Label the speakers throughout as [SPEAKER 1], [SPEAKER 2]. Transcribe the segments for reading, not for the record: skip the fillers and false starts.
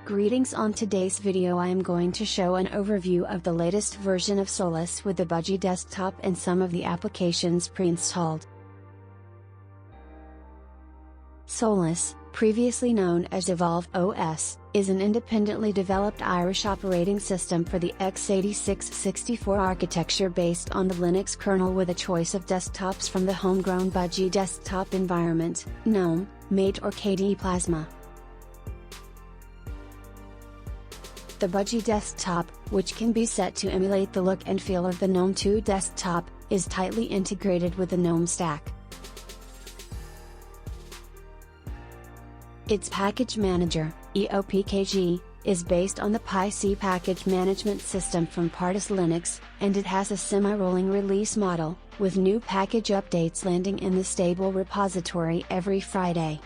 [SPEAKER 1] Greetings. On today's video I am going to show an overview of the latest version of Solus with the Budgie desktop and some of the applications pre-installed. Solus, previously known as Evolve OS, is an independently developed Irish operating system for the x86-64 architecture based on the Linux kernel with a choice of desktops from the homegrown Budgie desktop environment, GNOME, Mate or KDE Plasma. The Budgie desktop, which can be set to emulate the look and feel of the GNOME 2 desktop, is tightly integrated with the GNOME stack. Its package manager, eopkg, is based on the PiSi package management system from Partis Linux, and it has a semi-rolling release model, with new package updates landing in the stable repository every Friday.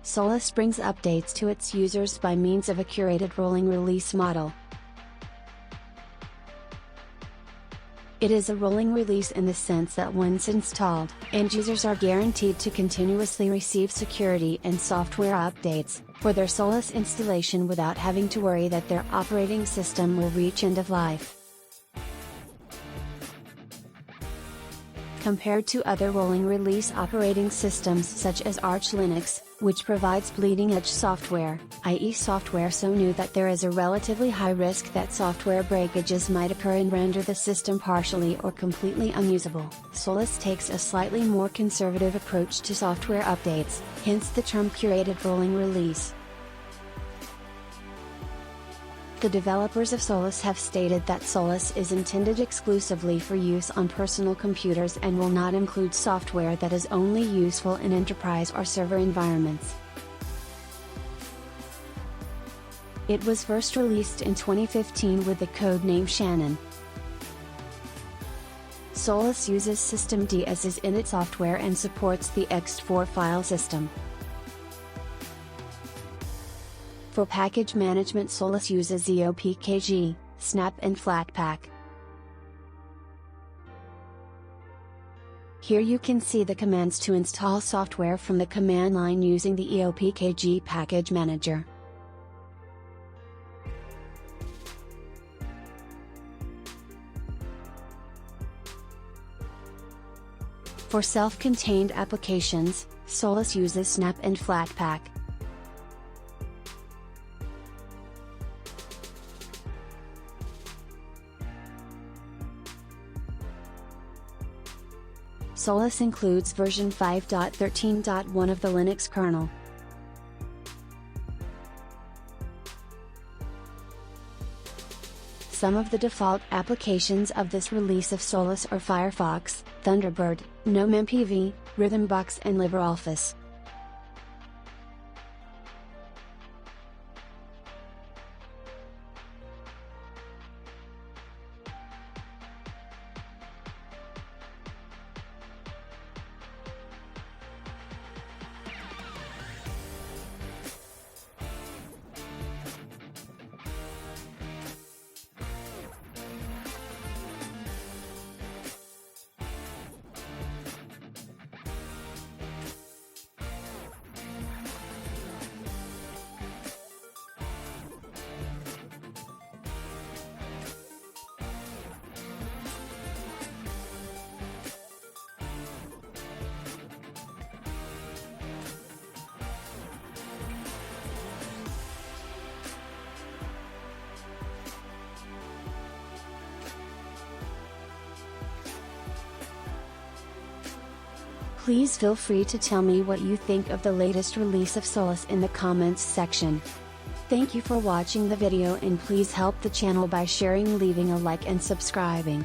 [SPEAKER 1] Solus brings updates to its users by means of a curated rolling release model. It is a rolling release in the sense that once installed, end users are guaranteed to continuously receive security and software updates for their Solus installation without having to worry that their operating system will reach end of life. Compared to other rolling release operating systems such as Arch Linux, which provides bleeding-edge software, i.e. software so new that there is a relatively high risk that software breakages might occur and render the system partially or completely unusable, Solus takes a slightly more conservative approach to software updates, hence the term curated rolling release. The developers of Solus have stated that Solus is intended exclusively for use on personal computers and will not include software that is only useful in enterprise or server environments. It was first released in 2015 with the codename Shannon. Solus uses systemd as is init software and supports the ext4 file system. For package management, Solus uses eopkg, snap and flatpak. Here you can see the commands to install software from the command line using the eopkg package manager. For self-contained applications, Solus uses snap and flatpak. Solus includes version 5.13.1 of the Linux kernel. Some of the default applications of this release of Solus are Firefox, Thunderbird, GNOME MPV, Rhythmbox and LibreOffice. Please feel free to tell me what you think of the latest release of Solus in the comments section. Thank you for watching the video and please help the channel by sharing, leaving a like and subscribing.